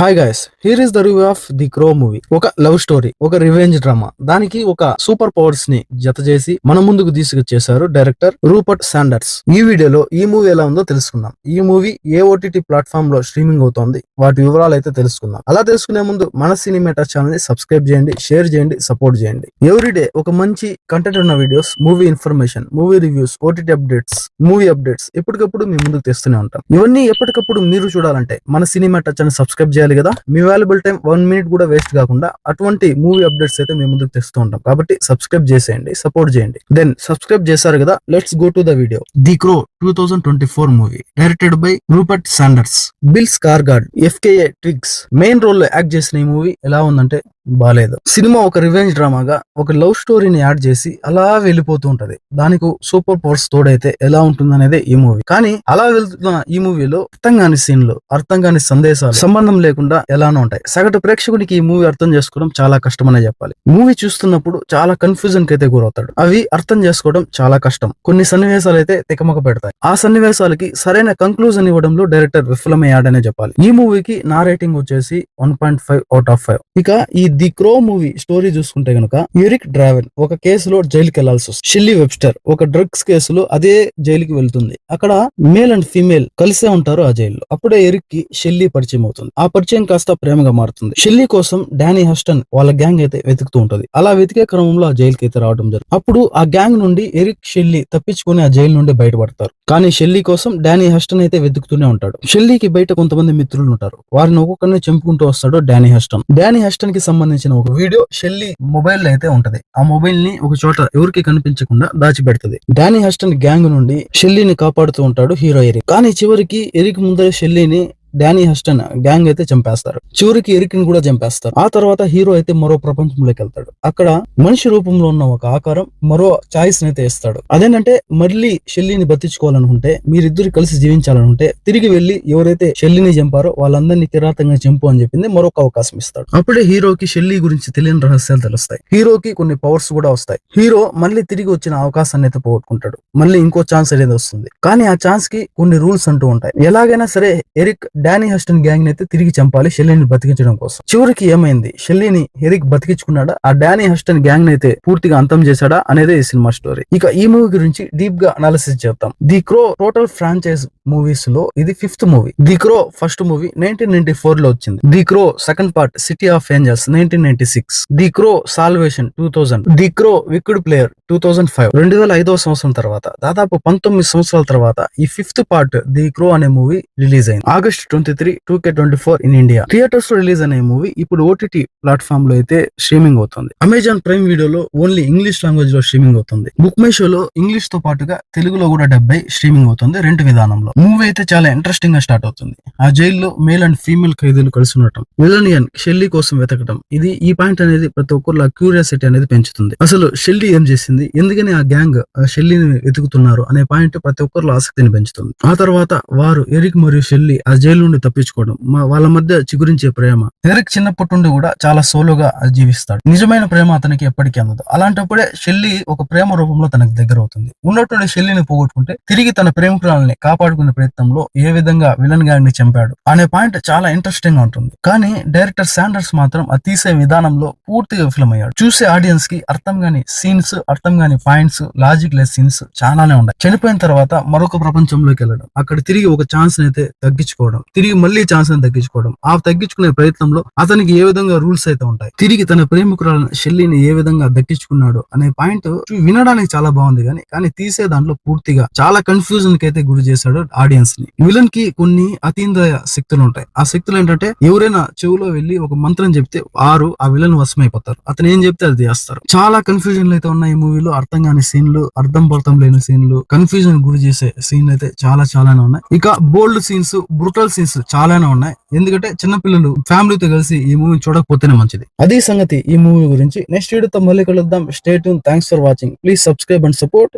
Hi guys, here is the review of the Crow movie. ఒక love story, ఒక revenge drama, దానికి ఒక super powers ని జత చేసి మన ముందుకు తీసుకొచ్చేశారు డైరెక్టర్ రూపర్ట్ శాండర్స్. ఈ వీడియోలో ఈ మూవీ ఎలా ఉందో తెలుసుకుందాం. ఈ మూవీ ఏ ఓటీటీ ప్లాట్ఫామ్ లో స్ట్రీమింగ్ అవుతోంది, వాటి వివరాలు అయితే తెలుసుకుందాం. అలా తెలుసుకునే ముందు మన సినిమాటా ఛానల్ ని సబ్స్క్రైబ్ చేయండి, షేర్ చేయండి, సపోర్ట్ చేయండి. ఎవ్రీడే ఒక మంచి కంటెంట్ ఉన్న videos, movie information, movie reviews, OTT updates, movie updates ఎప్పటికప్పుడు మీ ముందుకు తెస్తూనే ఉంటాం. ఇవన్నీ ఎప్పటికప్పుడు మీరు చూడాలంటే మన సినిమాటా ఛానల్ సబ్స్క్రైబ్ చేయాలి కదా. మీ వాల్యుబుల్ టైం 1 minute కూడా వేస్ట్ కాకుండా అటువంటి మూవీ అప్డేట్స్ అయితే మీ ముందుకు తెస్తూ ఉంటాం. కాబట్టి సబ్స్క్రైబ్ చేసేయండి, సపోర్ట్ చేయండి. దెన్ సబ్స్క్రైబ్ చేశారు కదా, let's go to the video. The crow 2024 movie directed by Rupert Sanders. Bill Skarsgard, FKA twigs main role లో యాక్ట్ చేసిన ఈ మూవీ ఎలా ఉందంటే బాలేదు. సినిమా ఒక రివెంజ్ డ్రామాగా ఒక లవ్ స్టోరీని యాడ్ చేసి అలా వెళ్ళిపోతూ ఉంటది. దానికి సూపర్ పవర్స్ తోడైతే ఎలా ఉంటుందనేదే ఈ మూవీ. కానీ అలా వెళ్తున్న ఈ మూవీలో అర్థం కాని సీన్లు, అర్థం కాని సందేశాలు, సంబంధం లేకుండా ఎలానో ఉంటాయి. సగటు ప్రేక్షకుడికి ఈ మూవీ అర్థం చేసుకోవడం చాలా కష్టమనే చెప్పాలి. మూవీ చూస్తున్నప్పుడు చాలా కన్ఫ్యూజన్ కి అయితే గురవుతాడు. అవి అర్థం చేసుకోవడం చాలా కష్టం. కొన్ని సన్నివేశాలు అయితే తికమక పెడతాయి. ఆ సన్నివేశాలకి సరైన కంక్లూజన్ ఇవ్వడంలో డైరెక్టర్ విఫలమయ్యాడనే చెప్పాలి. ఈ మూవీకి నా రేటింగ్ వచ్చేసి 1.5 out of 5. ఇక ఈ ది క్రో మూవీ స్టోరీ చూసుకుంటే గనక, ఎరిక్ డ్రావెన్ ఒక కేసులో జైలుకి వెళ్లాల్సి వస్తుంది. షెల్లీ వెబ్స్టర్ ఒక డ్రగ్స్ కేసులో అదే జైలుకి వెళ్తుంది. అక్కడ మేల్ అండ్ ఫీమేల్ కలిసే ఉంటారు ఆ జైల్లో. అప్పుడే ఎరిక్ కి షెల్లీ పరిచయం అవుతుంది. ఆ పరిచయం కాస్త ప్రేమగా మారుతుంది. షెల్లీ కోసం డానీ హస్టన్ వాళ్ళ గ్యాంగ్ అయితే వెతుకుతూ ఉంటది. అలా వెతికే క్రమంలో ఆ జైలుకి అయితే రావడం జరుగుతుంది. అప్పుడు ఆ గ్యాంగ్ నుండి ఎరిక్, షెల్లీ తప్పించుకుని ఆ జైలు నుండి బయటపడతారు. కానీ షెల్లీ కోసం డానీ హస్టన్ అయితే వెతుకుతూనే ఉంటాడు. షెల్లీకి బయట కొంతమంది మిత్రులు ఉంటారు. వారిని ఒక్కొక్కరిని చంపుకుంటూ వస్తాడు డానీ హస్టన్. డానీ హస్టన్ కి సంబంధించిన ఒక వీడియో షెల్లీ మొబైల్ అయితే ఉంటది. ఆ మొబైల్ ని ఒక చోట ఎవరికి కనిపించకుండా దాచిపెడుతుంది. డానీ హస్టన్ గ్యాంగ్ నుండి షెల్లీని కాపాడుతూ ఉంటాడు హీరో ఎరిక్. కానీ చివరికి ఎరిక్ ముందర షెల్లీని డానీ హస్టన్ గ్యాంగ్ అయితే చంపేస్తారు. చివరికి ఎరిక్ ని కూడా చంపేస్తారు. ఆ తర్వాత హీరో అయితే మరో ప్రపంచంలోకి వెళ్తాడు. అక్కడ మనిషి రూపంలో ఉన్న ఒక ఆకారం మరో చాయిస్ అయితే ఇస్తాడు. అదేంటంటే మళ్ళీ షెల్లీని బతికించుకోవాలనుకుంటే, మీరిద్దరు కలిసి జీవించాలనుకుంటే తిరిగి వెళ్లి ఎవరైతే షెల్లీని చంపారో వాళ్ళందరినీ కిరాతంగా చంపు అని చెప్పింది మరొక అవకాశం ఇస్తాడు. అప్పుడే హీరోకి షెల్లీ గురించి తెలియని రహస్యాలు తెలుస్తాయి. హీరోకి కొన్ని పవర్స్ కూడా వస్తాయి. హీరో మళ్ళీ తిరిగి వచ్చిన అవకాశాన్ని అయితే పోగొట్టుకుంటాడు. మళ్ళీ ఇంకో ఛాన్స్ అనేది వస్తుంది. కానీ ఆ ఛాన్స్ కి కొన్ని రూల్స్ అంటూ ఉంటాయి. ఎలాగైనా సరే ఎరిక్ డానీ హస్టన్ గ్యాంగ్ అయితే తిరిగి చంపాలి షెల్లీని బతికించడం కోసం. చివరికి ఏమైంది? షెల్లీని ఎరిక్ బతికించుకున్నాడా? ఆ డానీ హస్టన్ గ్యాంగ్ అయితే పూర్తిగా అంతం చేశాడా అనేదే ఈ సినిమా స్టోరీ. ఇక ఈ మూవీ గురించి డీప్ గా అనాలిసిస్ చేద్దాం. The Crow total franchise movies లో ఇది 5th movie. The Crow first movie 1994 లో వచ్చింది. The Crow second part City of Angels 1996. The Crow Salvation 2000. The Crow Wicked Prayer 2005. 2005వ సంవత్సరం తర్వాత, దాదాపు 19 సంవత్సరాల తర్వాత ఈ 5th పార్ట్ ది క్రో అనే మూవీ రిలీజ్ అయింది. August 23, 2024 in India. థియేటర్స్ లో రిలీజ్ అనే మూవీ ఇప్పుడు ఓటీటీ ప్లాట్ఫామ్ లో అయితే స్ట్రీమింగ్ అవుతుంది. అమెజాన్ ప్రైమ్ వీడియోలో ఓన్లీ ఇంగ్లీష్ లాంగ్వేజ్ లో స్ట్రీమింగ్ అవుతుంది. బుక్ మై షోలో ఇంగ్లీష్ తో పాటుగా తెలుగులో కూడా డబ్బై స్ట్రీమింగ్ అవుతుంది. రెంట్ విధానంలో మూవీ అయితే చాలా ఇంట్రెస్టింగ్ గా స్టార్ట్ అవుతుంది. ఆ జైల్లో మేల్ అండ్ ఫీమేల్ ఖైదీలు కలిసి ఉండటం, విలనియన్ షెల్లీ కోసం వెతకటం, ఈ పాయింట్ అనేది ప్రతి ఒక్కరిలో క్యూరియాసిటీ అనేది పెంచుతుంది. అసలు షెల్లీ ఏం చేసింది, ఎందుకని ఆ గ్యాంగ్ షెల్లీని వెతుకుతున్నారు అనే పాయింట్ ప్రతి ఒక్కరిలో ఆసక్తిని పెంచుతుంది. ఆ తర్వాత వారు ఎరిక్ మరియు షెల్లీ ఆ జైలు నుండి తప్పించుకోవడం, వాళ్ళ మధ్య చిగురించే ప్రేమ. ఎరిక్ చిన్నప్పటి నుండి కూడా చాలా సోలోగా జీవిస్తాడు. నిజమైన ప్రేమ అతనికి ఎప్పటికీ అందదు. అలాంటప్పుడే షెల్లీ ఒక ప్రేమ రూపంలో తనకు దగ్గర అవుతుంది. ఉన్నటువంటి షెల్లీని పోగొట్టుకుంటే తిరిగి తన ప్రేమికురాలని కాపాడుకునే ప్రయత్నంలో ఏ విధంగా విలన్ గ్యాంగ్ ని చంపాడు అనే పాయింట్ చాలా ఇంట్రెస్టింగ్ గా ఉంటుంది. కానీ డైరెక్టర్ శాండర్స్ మాత్రం ఆ తీసే విధానంలో పూర్తిగా విఫలమయ్యాడు. చూసే ఆడియన్స్ కి అర్థం కాని సీన్స్, అర్థం కాని పాయింట్స్, లాజిక్ లెస్ సీన్స్ చాలానే ఉన్నాయి. చనిపోయిన తర్వాత మరొక ప్రపంచంలోకి వెళ్ళడం, అక్కడ తిరిగి ఒక ఛాన్స్ అయితే తగ్గించుకోవడం, తిరిగి మళ్ళీ ఛాన్స్ ని తగ్గించుకోవడం, ఆ తగ్గించుకునే ప్రయత్నంలో అతనికి ఏ విధంగా రూల్స్ అయితే ఉంటాయి, తిరిగి తన ప్రేమికురాలను షెల్లీని ఏ విధంగా దక్కించుకున్నాడు అనే పాయింట్ వినడానికి చాలా బాగుంది. కానీ తీసే దాంట్లో పూర్తిగా చాలా కన్ఫ్యూజన్ కి అయితే గురి చేశాడు ఆడియన్స్ ని. విలన్ కి కొన్ని అతీంద్రియ శక్తులు ఉంటాయి. ఆ శక్తులు ఏంటంటే, ఎవరైనా చెవులో వెళ్లి ఒక మంత్రం చెప్తే ఆ విలన్ వశమైపోతారు. అతను ఏం చెప్తే అది చేస్తారు. చాలా కన్ఫ్యూజన్లు అయితే ఉన్నాయి ఈ మూవీలో. అర్థం కాని సీన్లు, అర్థం పర్థం లేని సీన్లు, కన్ఫ్యూజన్ గురి చేసే సీన్లు అయితే చాలానే ఉన్నాయి. ఇక బోల్డ్ సీన్స్, బ్రూటల్ సీన్స్ చాలానే ఉన్నాయి. ఎందుకంటే చిన్నపిల్లలు ఫ్యామిలీతో కలిసి ఈ మూవీ చూడకపోతేనే మంచిది. అదే సంగతి ఈ మూవీ గురించి. నెక్స్ట్ వీడియోతో మళ్ళీ కలుద్దాం. Stay tune. Thanks for watching. Please subscribe and support.